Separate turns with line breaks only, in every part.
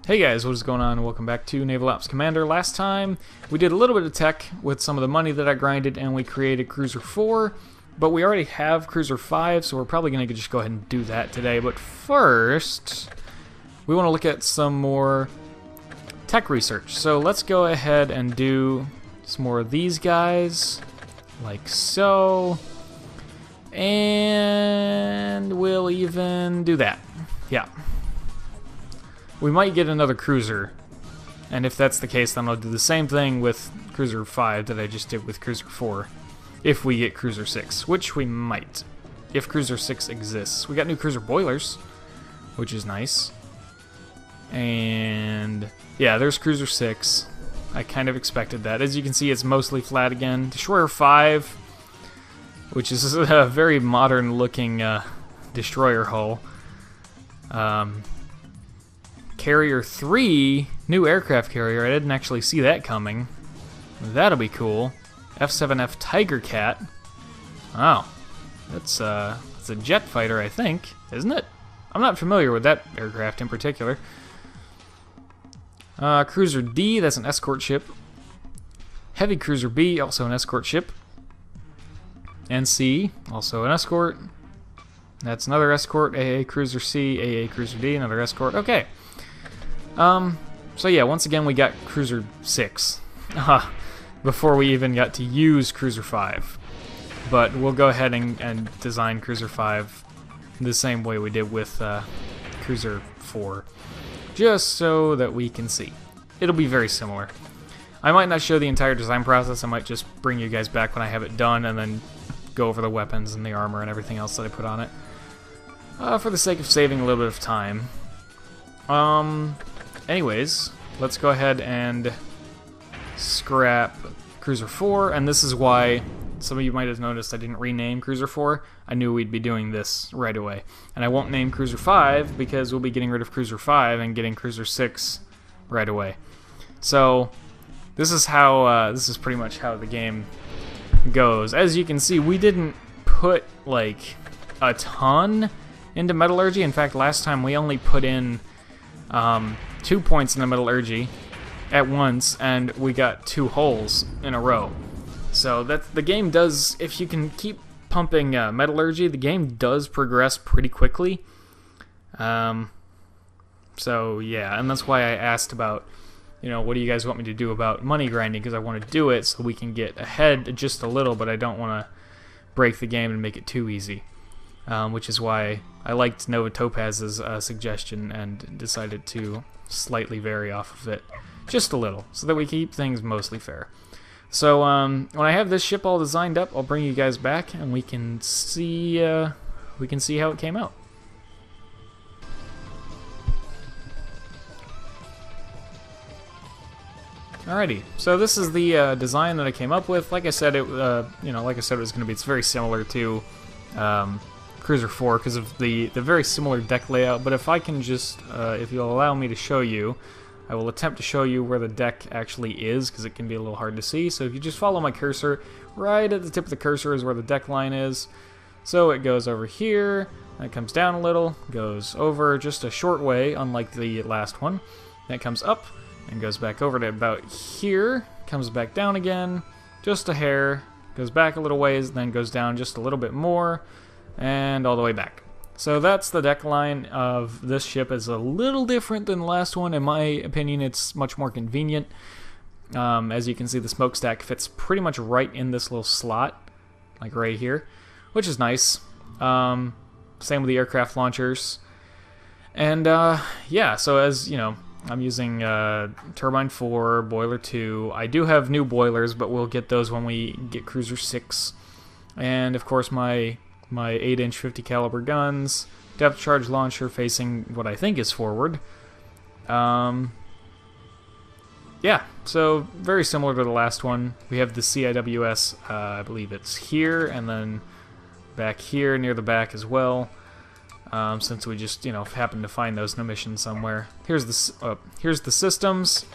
Hey guys, what is going on? Welcome back to Naval Ops Commander. Last time we did a little bit of tech with some of the money that I grinded and we created Cruiser 4, but we already have Cruiser 5, so we're probably going to just go ahead and do that today. But first, we want to look at some more tech research. So let's go ahead and do some more of these guys, like so, and we'll even do that. Yeah. We might get another cruiser, and if that's the case, then I'll do the same thing with Cruiser 5 that I just did with Cruiser 4, if we get Cruiser 6, which we might, if Cruiser 6 exists. We got new cruiser boilers, which is nice, and yeah, there's Cruiser 6. I kind of expected that. As you can see, it's mostly flat again. Destroyer 5, which is a very modern-looking destroyer hull. Carrier 3, new aircraft carrier. I didn't actually see that coming. That'll be cool. F-7F Tiger Cat. Oh, that's a jet fighter, I think, isn't it? I'm not familiar with that aircraft in particular. Cruiser D, that's an escort ship. Heavy Cruiser B, also an escort ship. NC, also an escort. That's another escort. AA Cruiser C, AA Cruiser D, another escort. Okay. So yeah, once again we got Cruiser 6 before we even got to use Cruiser 5. But we'll go ahead and design Cruiser 5 the same way we did with Cruiser 4, just so that we can see. It'll be very similar. I might not show the entire design process, I might just bring you guys back when I have it done and then go over the weapons and the armor and everything else that I put on it. For the sake of saving a little bit of time. Anyways, let's go ahead and scrap Cruiser 4, and this is why some of you might have noticed I didn't rename Cruiser 4. I knew we'd be doing this right away. And I won't name Cruiser 5 because we'll be getting rid of Cruiser 5 and getting Cruiser 6 right away. So, this is how, this is pretty much how the game goes. As you can see, we didn't put, like, a ton into metallurgy. In fact, last time we only put in 2 points in the metallurgy at once, and we got 2 holes in a row. So that the game does, if you can keep pumping metallurgy, the game does progress pretty quickly. So yeah, and that's why I asked about, you know, what do you guys want me to do about money grinding, because I want to do it so we can get ahead just a little, but I don't want to break the game and make it too easy. Which is why I liked Nova Topaz's suggestion and decided to slightly vary off of it just a little, so that we keep things mostly fair. So when I have this ship all designed up, I'll bring you guys back and we can see how it came out. Alrighty, so this is the design that I came up with. Like I said, it was going to be. It's very similar to Cruiser 4 because of the very similar deck layout, but if I can just, if you'll allow me to show you, I will attempt to show you where the deck actually is, because it can be a little hard to see. So if you just follow my cursor, right at the tip of the cursor is where the deck line is. So it goes over here, and it comes down a little, goes over just a short way, unlike the last one. Then it comes up, and goes back over to about here, comes back down again, just a hair, goes back a little ways, then goes down just a little bit more, and all the way back. So that's the deck line of this ship. Is a little different than the last one. In my opinion, it's much more convenient. As you can see, the smokestack fits pretty much right in this little slot, like right here, which is nice. Same with the aircraft launchers. And yeah, so as you know, I'm using Turbine 4, Boiler 2. I do have new boilers, but we'll get those when we get Cruiser 6. And of course my 8-inch 50 caliber guns, depth charge launcher facing what I think is forward. Yeah, so very similar to the last one. We have the CIWS, I believe it's here, and then back here near the back as well. Since we just, you know, happened to find those in a mission somewhere. Here's the systems.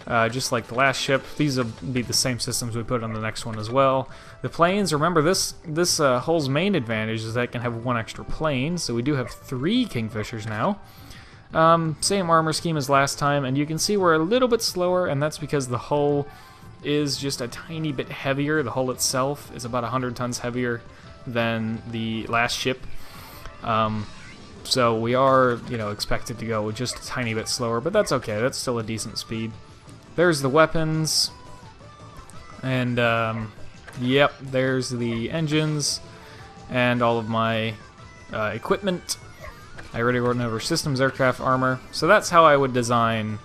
Just like the last ship, these will be the same systems we put on the next one as well. The planes, remember this hull's main advantage is that it can have 1 extra plane, so we do have 3 Kingfishers now. Same armor scheme as last time, and you can see we're a little bit slower, and that's because the hull is just a tiny bit heavier. The hull itself is about 100 tons heavier than the last ship. So we are, expected to go just a tiny bit slower, but that's okay. That's still a decent speed. There's the weapons, and yep, there's the engines and all of my equipment. I already wrote over systems, aircraft, armor. So that's how I would design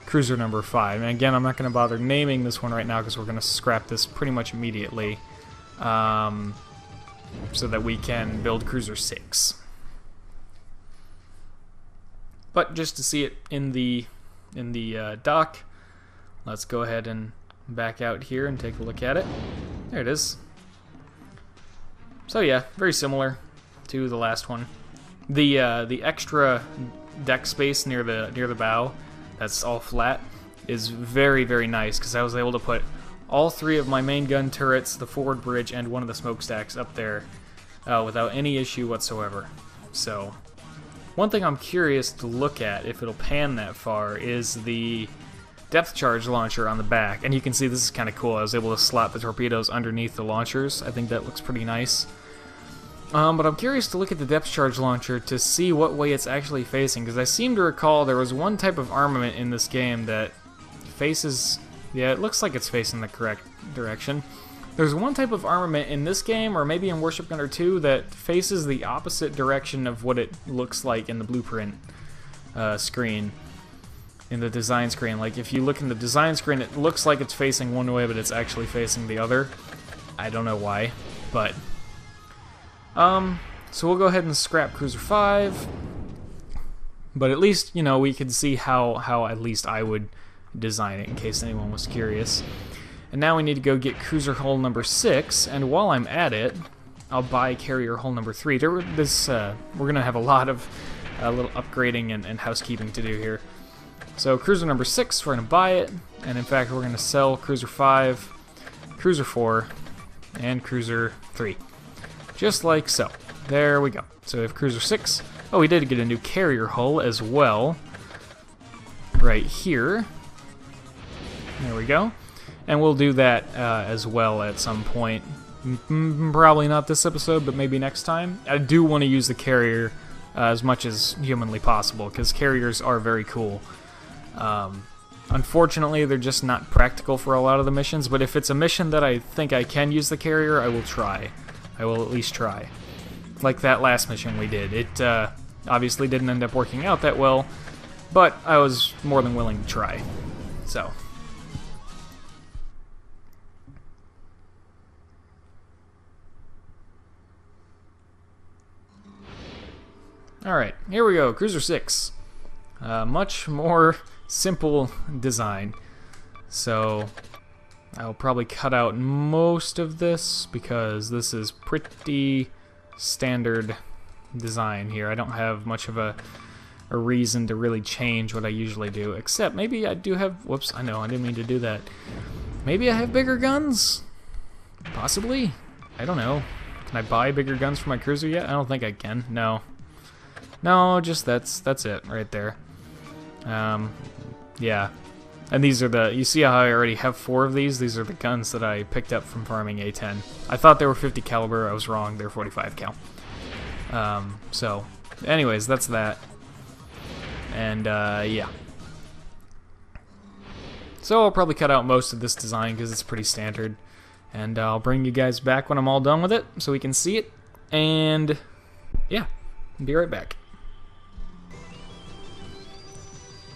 cruiser number 5. And again, I'm not going to bother naming this one right now because we're going to scrap this pretty much immediately, so that we can build cruiser 6. But just to see it in the dock, let's go ahead and back out here and take a look at it. There it is. So yeah, very similar to the last one. The extra deck space near the bow, that's all flat, is very, very nice because I was able to put all 3 of my main gun turrets, the forward bridge, and one of the smokestacks up there without any issue whatsoever. So one thing I'm curious to look at, if it'll pan that far, is the depth charge launcher on the back. And you can see this is kind of cool. I was able to slot the torpedoes underneath the launchers. I think that looks pretty nice. But I'm curious to look at the depth charge launcher to see what way it's actually facing, because I seem to recall there was one type of armament in this game that faces... yeah, it looks like it's facing the correct direction. There's one type of armament in this game, or maybe in Warship Gunner 2, that faces the opposite direction of what it looks like in the blueprint screen, in the design screen. Like, if you look in the design screen, it looks like it's facing one way, but it's actually facing the other. I don't know why, but... so we'll go ahead and scrap Cruiser 5, but at least, we can see how at least I would design it, in case anyone was curious. And now we need to go get cruiser hull number 6, and while I'm at it, I'll buy carrier hull number 3. We're gonna have a lot of little upgrading and housekeeping to do here. So cruiser number 6, we're gonna buy it, and in fact we're gonna sell cruiser 5, cruiser 4, and cruiser 3. Just like so. There we go. So we have cruiser 6. Oh, we did get a new carrier hull as well. Right here. There we go. And we'll do that as well at some point. Probably not this episode, but maybe next time. I do want to use the carrier as much as humanly possible, because carriers are very cool. Unfortunately, they're just not practical for a lot of the missions, but if it's a mission that I think I can use the carrier, I will try. I will at least try. Like that last mission we did. It obviously didn't end up working out that well, but I was more than willing to try. So. Alright, here we go. Cruiser 6. Much more simple design. So I'll probably cut out most of this because this is pretty standard design here. I don't have much of a reason to really change what I usually do, except maybe I do have... whoops, I know, I didn't mean to do that. Maybe I have bigger guns? Possibly? I don't know. Can I buy bigger guns for my cruiser yet? I don't think I can. No. No, just that's it right there. Yeah. And these are the, you see how I already have 4 of these? These are the guns that I picked up from farming A10. I thought they were 50 caliber, I was wrong, they're 45 cal. So, anyways, that's that. And, yeah. So I'll probably cut out most of this design because it's pretty standard. And I'll bring you guys back when I'm all done with it so we can see it. And, yeah, be right back.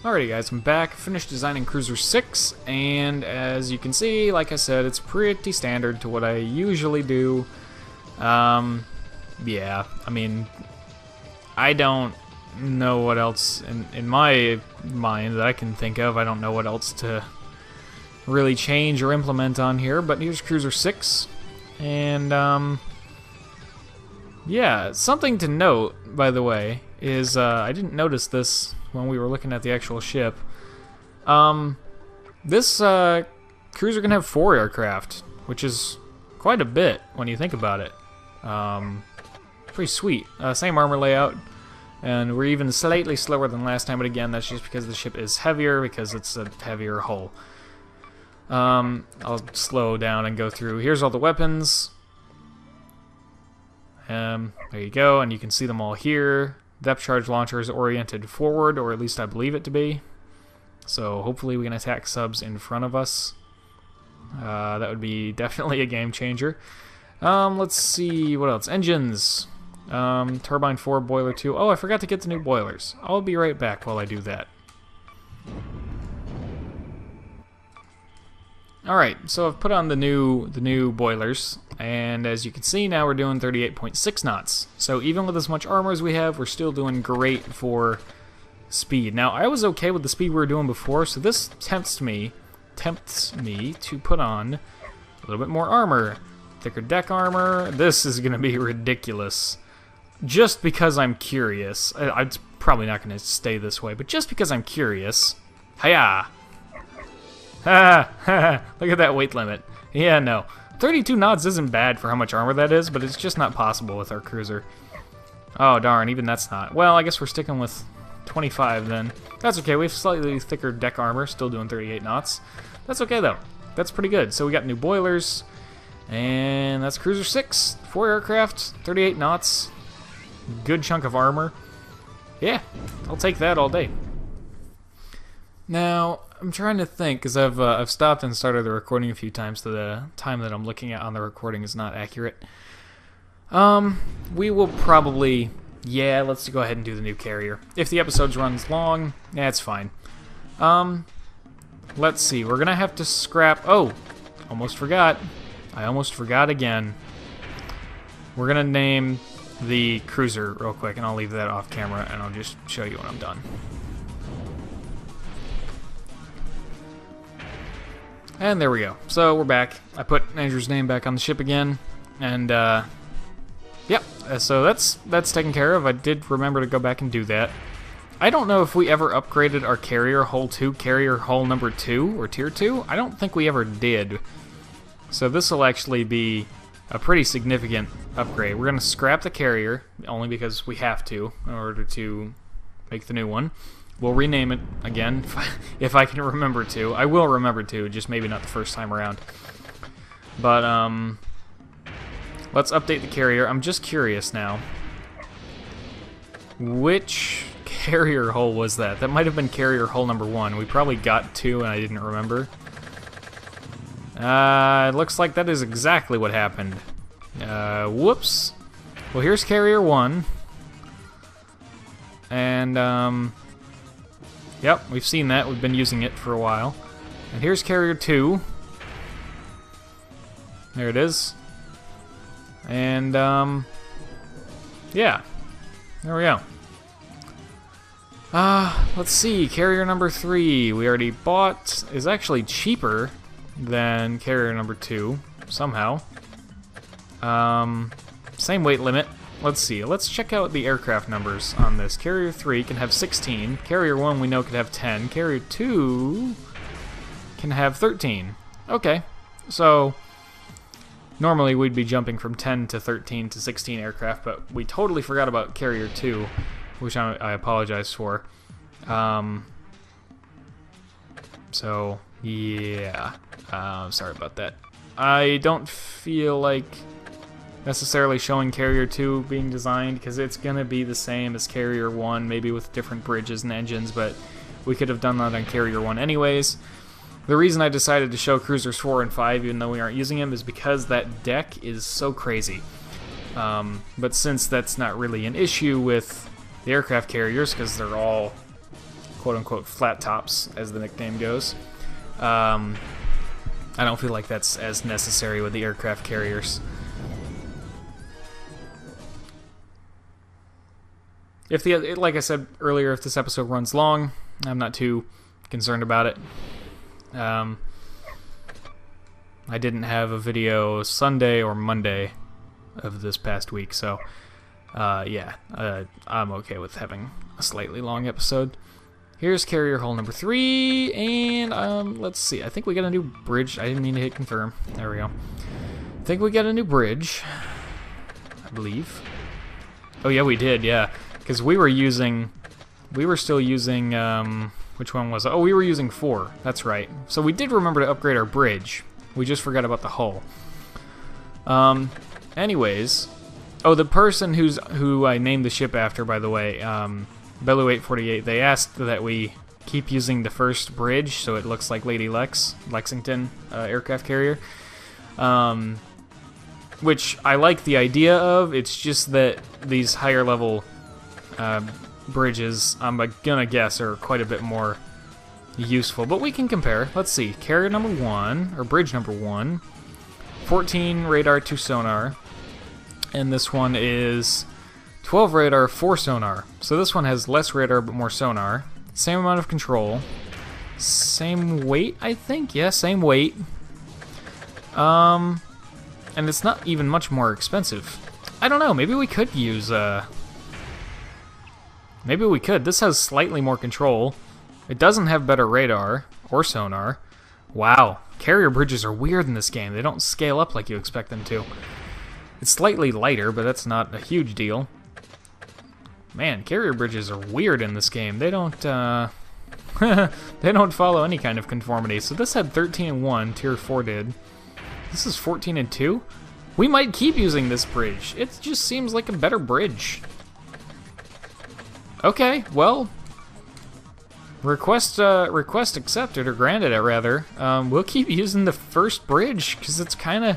Alrighty guys, I'm back, finished designing Cruiser 6, and as you can see, like I said, it's pretty standard to what I usually do. Yeah, I mean, I don't know what else, in my mind, that I can think of. I don't know what else to really change or implement on here, but here's Cruiser 6, and, yeah, something to note, by the way, is, I didn't notice this when we were looking at the actual ship. This cruiser can have 4 aircraft, which is quite a bit when you think about it. Pretty sweet. Same armor layout And we're even slightly slower than last time, but again, that's just because the ship is heavier, because it's a heavier hull. I'll slow down and go through. Here's all the weapons. There you go, and you can see them all here. Depth charge launcher is oriented forward, or at least I believe it to be. So hopefully we can attack subs in front of us. That would be definitely a game changer. Let's see, what else? Engines. Turbine 4, boiler 2. Oh, I forgot to get the new boilers. I'll be right back while I do that. Alright, so I've put on the new boilers, and as you can see now we're doing 38.6 knots. So even with as much armor as we have, we're still doing great for speed. Now, I was okay with the speed we were doing before, so this tempts me to put on a little bit more armor. Thicker deck armor. This is going to be ridiculous. Just because I'm curious. It's probably not going to stay this way, but just because I'm curious. Hiya! Ha! Look at that weight limit. Yeah, no. 32 knots isn't bad for how much armor that is, but it's just not possible with our cruiser. Oh, darn, even that's not. Well, I guess we're sticking with 25 then. That's okay, we have slightly thicker deck armor, still doing 38 knots. That's okay, though. That's pretty good. So we got new boilers, and that's Cruiser 6. 4 aircraft, 38 knots. Good chunk of armor. Yeah, I'll take that all day. Now, I'm trying to think, because I've stopped and started the recording a few times, so the time that I'm looking at on the recording is not accurate. We will probably, yeah, let's go ahead and do the new carrier. If the episode runs long, yeah, it's fine. Let's see, we're gonna have to scrap, oh, almost forgot. I almost forgot again. We're gonna name the cruiser real quick, and I'll leave that off camera, and I'll just show you when I'm done. And there we go. So we're back. I put Andrew's name back on the ship again, and yep. So that's taken care of. I did remember to go back and do that. I don't know if we ever upgraded our carrier hull to carrier hull number 2 or tier 2. I don't think we ever did. So this will actually be a pretty significant upgrade. We're gonna scrap the carrier only because we have to in order to make the new one. We'll rename it again, if I can remember to. I will remember to, just maybe not the first time around. But, let's update the carrier. I'm just curious now. Which carrier hull was that? That might have been carrier hull number 1. We probably got 2 and I didn't remember. It looks like that is exactly what happened. Whoops. Well, here's carrier 1. And, yep, we've seen that. We've been using it for a while. And here's carrier 2. There it is. And, yeah. There we go. Let's see. Carrier number 3 we already bought is actually cheaper than carrier number 2, somehow. Same weight limit. Let's see, let's check out the aircraft numbers on this. Carrier 3 can have 16, Carrier 1 we know could have 10, Carrier 2 can have 13. Okay, so normally we'd be jumping from 10 to 13 to 16 aircraft, but we totally forgot about Carrier 2, which I apologize for. So, yeah, sorry about that. I don't feel like necessarily showing Carrier 2 being designed, because it's going to be the same as Carrier 1, maybe with different bridges and engines, but we could have done that on Carrier 1 anyways. The reason I decided to show Cruisers 4 and 5, even though we aren't using them, is because that deck is so crazy. But since that's not really an issue with the aircraft carriers, because they're all quote-unquote flat tops, as the nickname goes, I don't feel like that's as necessary with the aircraft carriers. Like I said earlier, if this episode runs long, I'm not too concerned about it. I didn't have a video Sunday or Monday of this past week, so yeah, I'm okay with having a slightly long episode. Here's carrier hull number 3, and let's see, I think we got a new bridge. I didn't mean to hit confirm. There we go. I think we got a new bridge, I believe. Oh yeah, we did, yeah. Because we were still using, which one was it? Oh, we were using 4. That's right. So we did remember to upgrade our bridge. We just forgot about the hull. Anyways, oh, the person who I named the ship after, by the way, Bellew 848, they asked that we keep using the first bridge so it looks like Lady Lexington aircraft carrier. Which I like the idea of. It's just that these higher level bridges, I'm gonna guess, are quite a bit more useful. But we can compare. Let's see. Carrier number 1, or bridge number 1, 14 radar, 2 sonar. And this one is 12 radar, 4 sonar. So this one has less radar but more sonar. Same amount of control. Same weight, I think? Yeah, same weight. And it's not even much more expensive. I don't know, maybe we could use, maybe we could. This has slightly more control. It doesn't have better radar or sonar. Wow, carrier bridges are weird in this game. They don't scale up like you expect them to. It's slightly lighter, but that's not a huge deal. Man, carrier bridges are weird in this game. They don't, they don't follow any kind of conformity. So this had 13 and 1, Tier 4 did. This is 14 and 2? We might keep using this bridge. It just seems like a better bridge. Okay, well, request accepted, or granted it rather. We'll keep using the first bridge, because it's kind of,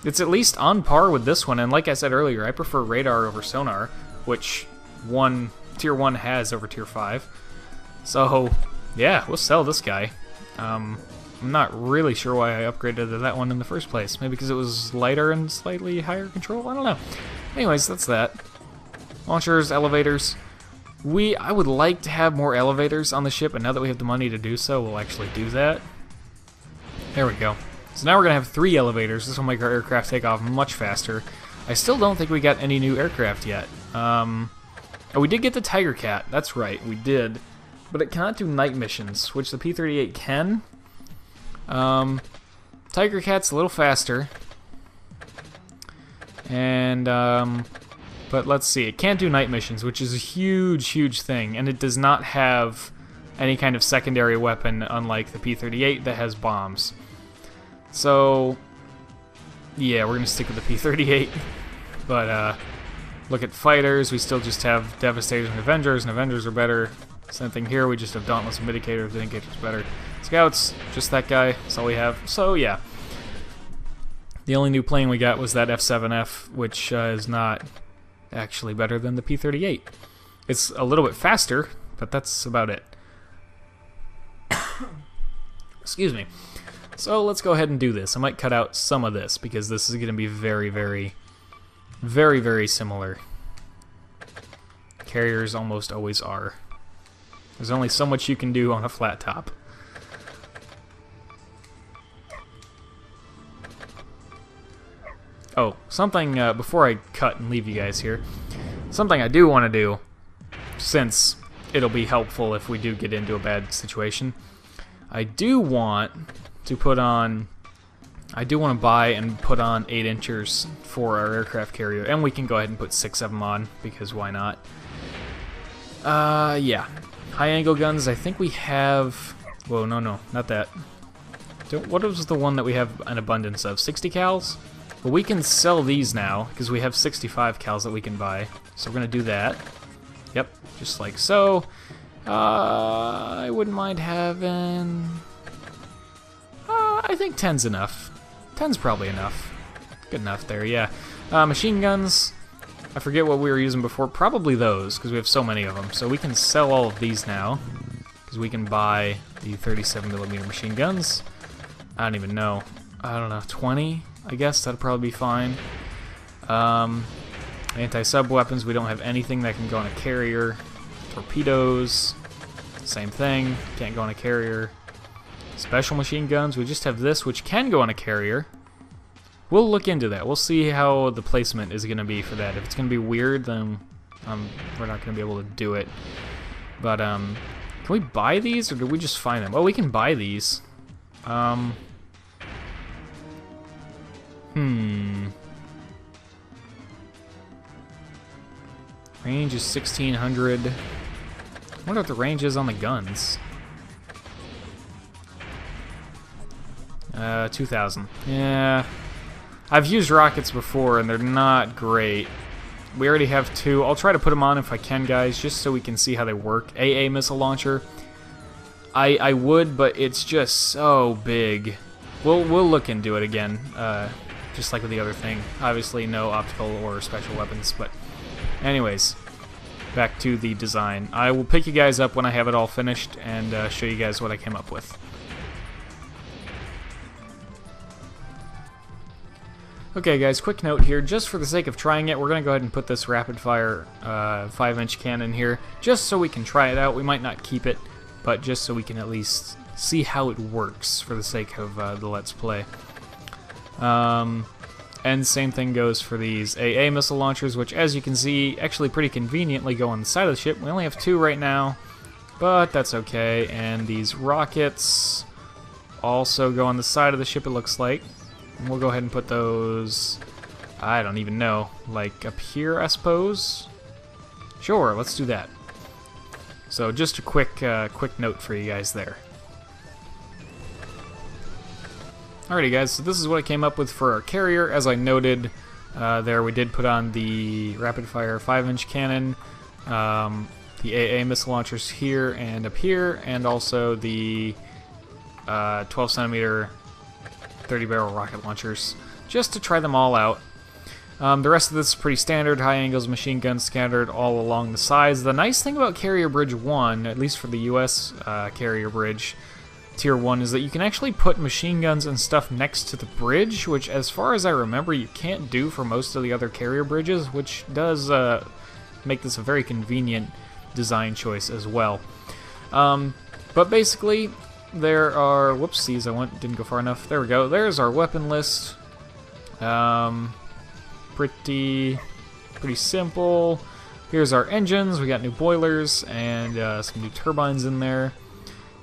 it's at least on par with this one. And like I said earlier, I prefer radar over sonar, which Tier 1 has over Tier 5. So, yeah, we'll sell this guy. I'm not really sure why I upgraded to that one in the first place. Maybe because it was lighter and slightly higher control? I don't know. Anyways, that's that. Launchers, elevators. I would like to have more elevators on the ship, and now that we have the money to do so, we'll actually do that. There we go. So now we're going to have 3 elevators. This will make our aircraft take off much faster. I still don't think we got any new aircraft yet. Oh, we did get the Tiger Cat. That's right, we did. But it cannot do night missions, which the P-38 can. Tiger Cat's a little faster. And, but let's see, it can't do night missions, which is a huge, huge thing. And it does not have any kind of secondary weapon, unlike the P-38 that has bombs. So, yeah, we're going to stick with the P-38. But, look at fighters, we still just have Devastators and Avengers are better. Same thing here, we just have Dauntless and Vindicator, Vindicator's better. Scouts, just that guy, that's all we have. So, yeah. The only new plane we got was that F-7F, which is not actually better than the P-38. It's a little bit faster, but that's about it. Excuse me. So let's go ahead and do this. I might cut out some of this, because this is going to be very, very, very, very similar. Carriers almost always are. There's only so much you can do on a flat top. Oh, something, before I cut and leave you guys here, something I do want to do, since it'll be helpful if we do get into a bad situation, I do want to buy and put on 8-inchers for our aircraft carrier, and we can go ahead and put 6 of them on, because why not? Yeah. High-angle guns, I think we have... Whoa, no, not that. What was the one that we have an abundance of? 60 cals? Well, we can sell these now, because we have 65 cals that we can buy. So we're going to do that. Yep, just like so. I wouldn't mind having... I think 10's enough. 10's probably enough. Good enough there, yeah. Machine guns... I forget what we were using before. Probably those, because we have so many of them. So we can sell all of these now, because we can buy the 37mm machine guns. I don't even know. I don't know, 20? I guess that'd probably be fine. Anti-sub weapons, we don't have anything that can go on a carrier. Torpedoes, same thing, can't go on a carrier. Special machine guns, we just have this, which can go on a carrier. We'll look into that. We'll see how the placement is going to be for that. If it's going to be weird, then we're not going to be able to do it. But, can we buy these, or do we just find them? Oh, we can buy these. I Range is 1600. I wonder what the range is on the guns. 2000. Yeah. I've used rockets before, and they're not great. We already have 2. I'll try to put them on if I can, guys, just so we can see how they work. AA missile launcher. I would, but it's just so big. We'll look into it again, just like with the other thing. Obviously, no optical or special weapons, but anyways, back to the design. I will pick you guys up when I have it all finished and show you guys what I came up with. Okay guys, quick note here, just for the sake of trying it, we're going to go ahead and put this rapid fire 5-inch cannon here, just so we can try it out. We might not keep it, but just so we can at least see how it works for the sake of the Let's Play. And same thing goes for these AA missile launchers, which as you can see, actually pretty conveniently go on the side of the ship. We only have 2 right now, but that's okay. And these rockets also go on the side of the ship, it looks like. And we'll go ahead and put those, I don't even know, like up here, I suppose? Sure, let's do that. So just a quick note for you guys there. Alrighty guys, so this is what I came up with for our carrier. As I noted there, we did put on the rapid-fire 5-inch cannon, the AA missile launchers here and up here, and also the 12-centimeter 30-barrel rocket launchers, just to try them all out. The rest of this is pretty standard, high angles, machine guns scattered all along the sides. The nice thing about Carrier Bridge 1, at least for the US Carrier Bridge, Tier 1, is that you can actually put machine guns and stuff next to the bridge, which as far as I remember you can't do for most of the other carrier bridges, which does make this a very convenient design choice as well. But basically, there are... Whoopsies, didn't go far enough. There we go. There's our weapon list. Pretty simple. Here's our engines. We got new boilers and some new turbines in there.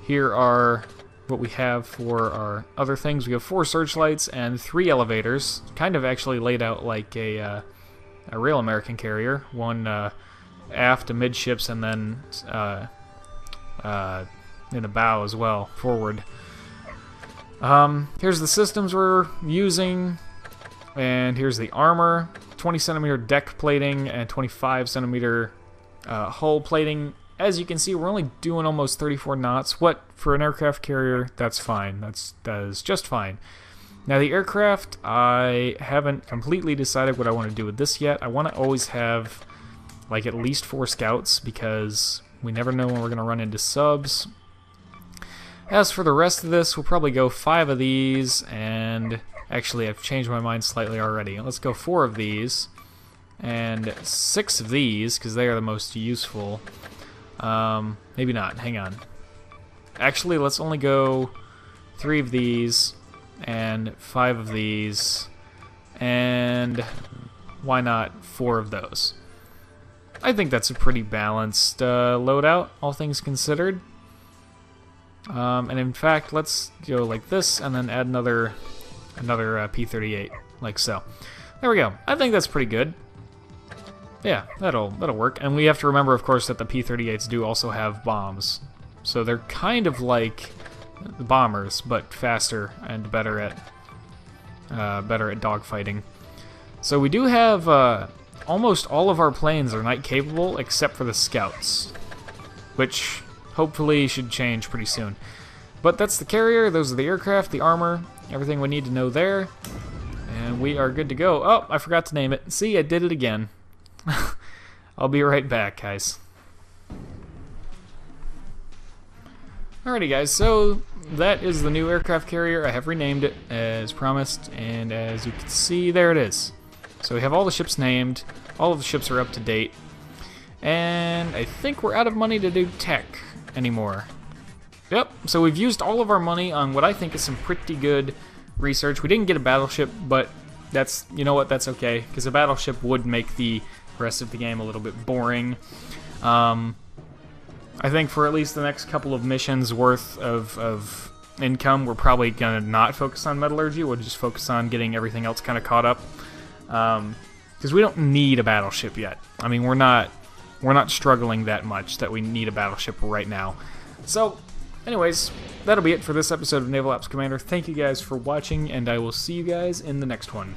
Here are what we have for our other things. We have 4 searchlights and 3 elevators, kind of actually laid out like a real American carrier. One aft, amidships, and then in the bow as well, forward. Here's the systems we're using, and here's the armor. 20-centimeter deck plating and 25-centimeter hull plating. As you can see, we're only doing almost 34 knots. What, for an aircraft carrier, that's fine. That is just fine. Now the aircraft, I haven't completely decided what I want to do with this yet. I want to always have like at least 4 scouts, because we never know when we're going to run into subs. As for the rest of this, we'll probably go 5 of these, and actually I've changed my mind slightly already. Let's go 4 of these, and 6 of these, because they are the most useful. Maybe not, hang on. Actually, let's only go 3 of these, and 5 of these, and why not 4 of those? I think that's a pretty balanced loadout, all things considered. And in fact, let's go like this, and then add another P-38, like so. There we go. I think that's pretty good. Yeah, that'll work. And we have to remember, of course, that the P-38s do also have bombs, so they're kind of like the bombers, but faster and better at dogfighting. So we do have almost all of our planes are night capable, except for the scouts, which hopefully should change pretty soon. But that's the carrier, those are the aircraft, the armor, everything we need to know there. And we are good to go. Oh, I forgot to name it. See, I did it again. I'll be right back, guys. Alrighty, guys, so that is the new aircraft carrier. I have renamed it as promised, and as you can see, there it is. So we have all the ships named, all of the ships are up to date, and I think we're out of money to do tech anymore. Yep, so we've used all of our money on what I think is some pretty good research. We didn't get a battleship, but that's, you know what, that's okay, because a battleship would make the rest of the game a little bit boring. I think for at least the next couple of missions worth of income, we're probably going to not focus on metallurgy. We'll just focus on getting everything else kind of caught up. Because we don't need a battleship yet. I mean, we're not we're not struggling that much that we need a battleship right now. So, anyways, that'll be it for this episode of Naval Ops Commander. Thank you guys for watching, and I will see you guys in the next one.